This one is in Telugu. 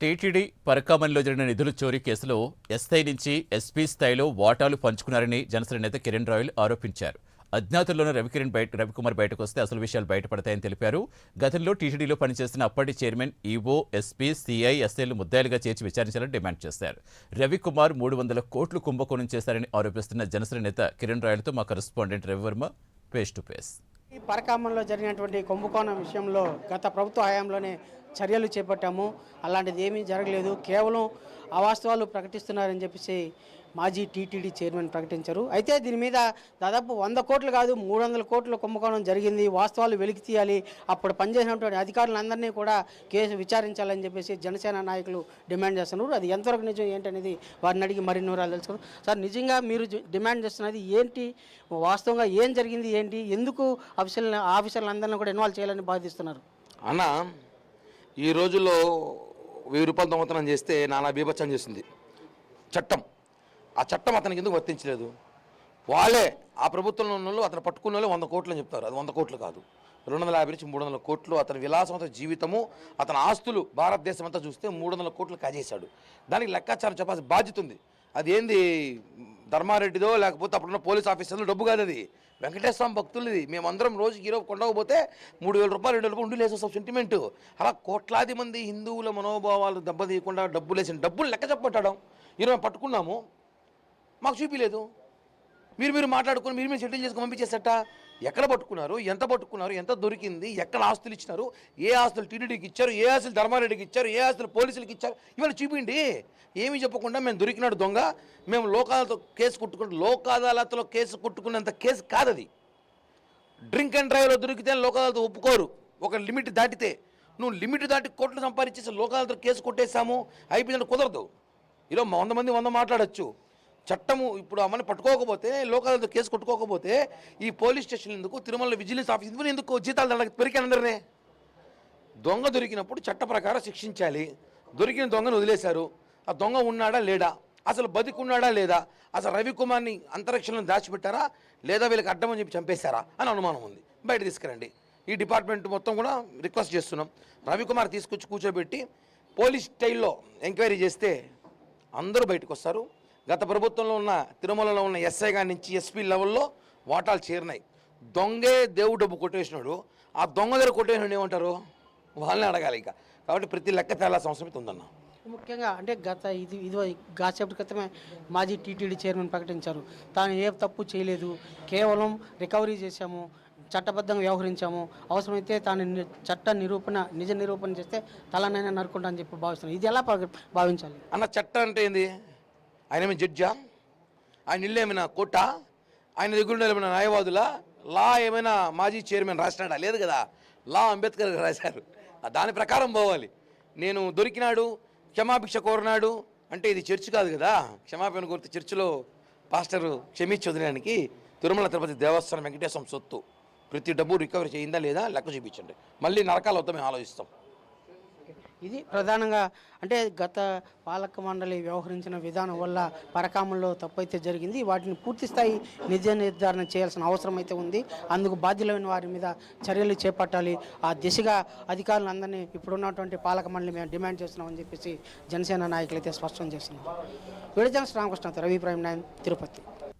టీటీడీ పరకామణిలో జరిగిన నిధుల చోరీ కేసులో ఎస్ఐ నుంచి ఎస్పీ స్థాయిలో వాటాలు పంచుకున్నారని జనసేన నేత కిరణ్ రాయల్ ఆరోపించారు. అజ్ఞాతుల్లోనే రవికుమార్ బయటకు వస్తే అసలు విషయాలు బయటపడతాయని తెలిపారు. గతంలో టీటీడీలో పనిచేస్తున్న అప్పటి చైర్మన్ ఈవో, ఎస్పీ, సీఐ, ఎస్ఐలు ముద్దాయిలుగా చేర్చి విచారించాలని డిమాండ్ చేశారు. రవికుమార్ 300 కోట్లు కుంభకోణం చేశారని ఆరోపిస్తున్న జనసేన నేత కిరణ్ రాయల్తో మా correspondent Ravi Varma face to face. ఈ పరకామణిలో జరిగినటువంటి కుంభకోణం విషయంలో గత ప్రభుత్వ హయాంలోనే చర్యలు చేపట్టాము. అలాంటిది ఏమీ జరగలేదు, కేవలం అవాస్తవాలు ప్రకటిస్తున్నారని చెప్పేసి మాజీ టీటీడీ చైర్మన్ ప్రకటించారు. అయితే దీని మీద దాదాపు 100 కోట్లు కాదు 300 కోట్ల కుంభకోణం జరిగింది, వాస్తవాలు వెలికి తీయాలి, అప్పుడు పనిచేసినటువంటి అధికారులందరినీ కూడా కేసు విచారించాలని చెప్పేసి జనసేన నాయకులు డిమాండ్ చేస్తున్నారు. అది ఎంతవరకు నిజం ఏంటనేది వారిని అడిగి మరిన్ని వివరాలు తెలుసుకున్నారు. సార్, నిజంగా మీరు డిమాండ్ చేస్తున్నది ఏంటి, వాస్తవంగా ఏం జరిగింది ఏంటి, ఎందుకు ఆఫీసర్లందరినీ కూడా ఇన్వాల్వ్ చేయాలని బాధిస్తున్నారు? అన్న, ఈ రోజుల్లో 1000 రూపాయలు దొంగతనం చేస్తే నానా బీభత్సం చేసింది చట్టం. ఆ చట్టం అతనికి ఎందుకు వర్తించలేదు? వాళ్ళే ఆ ప్రభుత్వంలో ఉన్న వాళ్ళు అతను పట్టుకున్న వాళ్ళు 100 కోట్లు అని చెప్తారు. అది 100 కోట్లు కాదు, 250 నుంచి 300 కోట్లు. అతని విలాసవంత జీవితము, అతని ఆస్తులు భారతదేశం అంతా చూస్తే 300 కోట్లు కాజేశాడు. దానికి లెక్కాచారం చెప్పాల్సిన బాధ్యత ఉంది. అది ఏంది, ధర్మారెడ్డిదో లేకపోతే అప్పుడున్న పోలీస్ ఆఫీసర్లు డబ్బు కాదు, అది వెంకటేశ్వర స్వామి భక్తులది. మేమందరం రోజుకి ఈరోజు కొండకపోతే 3000 రూపాయలు 2000 రూపాయలు ఉండిలేసే సెంటిమెంట్. అలా కోట్లాది మంది హిందువుల మనోభావాలు దెబ్బతీయకుండా డబ్బులేసిన డబ్బులు లెక్క చెప్పబట్టడం. ఈరోజు మేము పట్టుకున్నాము, మాకు చూపిలేదు. మీరు మాట్లాడుకుని మీరు సెటిల్ చేసుకుని పంపించేసట. ఎక్కడ పట్టుకున్నారు, ఎంత పట్టుకున్నారు, ఎంత దొరికింది, ఎక్కడ ఆస్తులు ఇచ్చినారు, ఏ ఆస్తులు టీటీడీకి ఇచ్చారు, ఏ ఆస్తులు ధర్మారెడ్డికి ఇచ్చారు, ఏ ఆస్తులు పోలీసులకు ఇచ్చారు, ఇవాళ చూపిండి. ఏమీ చెప్పకుండా మేము దొరికినాడు దొంగ, మేము లోక్ అదాలత్లో కేసు కొట్టుకునేంత కేసు కాదు అది. డ్రింక్ అండ్ డ్రైవ్లో దొరికితే లోక్ అదాలత్ ఒప్పుకోరు. ఒక లిమిట్ దాటితే, నువ్వు లిమిట్ దాటి కోట్లు సంపాదించేసి లోక్ అదాలత్లో కేసు కొట్టేసాము అయిపోయిందంటే కుదరదు. ఈరోజు 100 మంది 100 మాట్లాడచ్చు. చట్టము ఇప్పుడు అమ్మని పట్టుకోకపోతే, లోక్ అదాలత్ కేసు కొట్టుకోకపోతే ఈ పోలీస్ స్టేషన్ ఎందుకు, తిరుమల విజిలెన్స్ ఆఫీస్ ఎందుకు జీతాలు దండకి పెరికానందరినే? దొంగ దొరికినప్పుడు చట్ట ప్రకారం శిక్షించాలి. దొరికిన దొంగను వదిలేశారు. ఆ దొంగ ఉన్నాడా లేడా, అసలు బతికున్నాడా లేదా, అసలు రవికుమార్ని అంతరిక్షంలో దాచిపెట్టారా లేదా వీళ్ళకి అడ్డమని చెప్పి చంపేశారా అని అనుమానం ఉంది. బయట తీసుకురండి. ఈ డిపార్ట్మెంట్ మొత్తం కూడా రిక్వెస్ట్ చేస్తున్నాం, రవికుమార్ తీసుకొచ్చి కూర్చోబెట్టి పోలీస్ స్టైల్లో ఎంక్వైరీ చేస్తే అందరూ బయటకు వస్తారు. గత ప్రభుత్వంలో ఉన్న తిరుమలలో ఉన్న ఎస్ఐ గారి నుంచి ఎస్పీ లెవెల్లో వాటాలు చేరినాయి. దొంగే దేవుడు డబ్బు కొట్టేసినాడు, ఆ దొంగ దగ్గర కొట్టేసినాడు ఏమంటారు, వాళ్ళని అడగాలి ఇంకా. కాబట్టి ప్రతి లెక్క తేలాల్సిన అవసరం ఉందన్న. ముఖ్యంగా అంటే గాసేపటి క్రితమే మాజీ టీటీడీ చైర్మన్ ప్రకటించారు, తాను ఏ తప్పు చేయలేదు, కేవలం రికవరీ చేశాము, చట్టబద్ధంగా వ్యవహరించాము, అవసరమైతే తాను నిజ నిరూపణ చేస్తే తలనైనా నరుకుంటా అని చెప్పి భావిస్తున్నాను. ఇది ఎలా భావించాలి అన్న? చట్టం అంటే ఏంది? ఆయన ఏమైనా జడ్జా? ఆయన ఇల్లు ఏమైనా కోర్టా? ఆయన దగ్గర ఏమైనా న్యాయవాదులా? లా ఏమైనా మాజీ చైర్మన్ రాసినాడా? లేదు కదా. లా అంబేద్కర్ గారు రాశారు, దాని ప్రకారం పోవాలి. నేను దొరికినాడు, క్షమాభిక్ష కోరినాడు అంటే ఇది చర్చ్ కాదు కదా. క్షమాపణ కోరితే చర్చిలో పాస్టరు క్షమించి వదిలేడానికి తిరుమల తిరుపతి దేవస్థానం వెంకటేశ్వరం సొత్తు. ప్రతి డబ్బు రికవరీ చేయిందా లేదా లెక్క చూపించండి, మళ్ళీ నరకాలు వద్ద మేము ఆలోచిస్తాం. ఇది ప్రధానంగా అంటే గత పాలక మండలి వ్యవహరించిన విధానం వల్ల పరకామణిలో తప్పైతే జరిగింది, వాటిని పూర్తిస్థాయి నిజ నిర్ధారణ చేయాల్సిన అవసరం అయితే ఉంది. అందుకు బాధ్యులైన వారి మీద చర్యలు చేపట్టాలి. ఆ దిశగా అధికారులందరినీ ఇప్పుడున్నటువంటి పాలక మండలి మేము డిమాండ్ చేస్తున్నామని చెప్పేసి జనసేన నాయకులు అయితే స్పష్టం చేస్తున్నారు. విడుదల రామకృష్ణ, రవి ప్రైమ్ 9, తిరుపతి.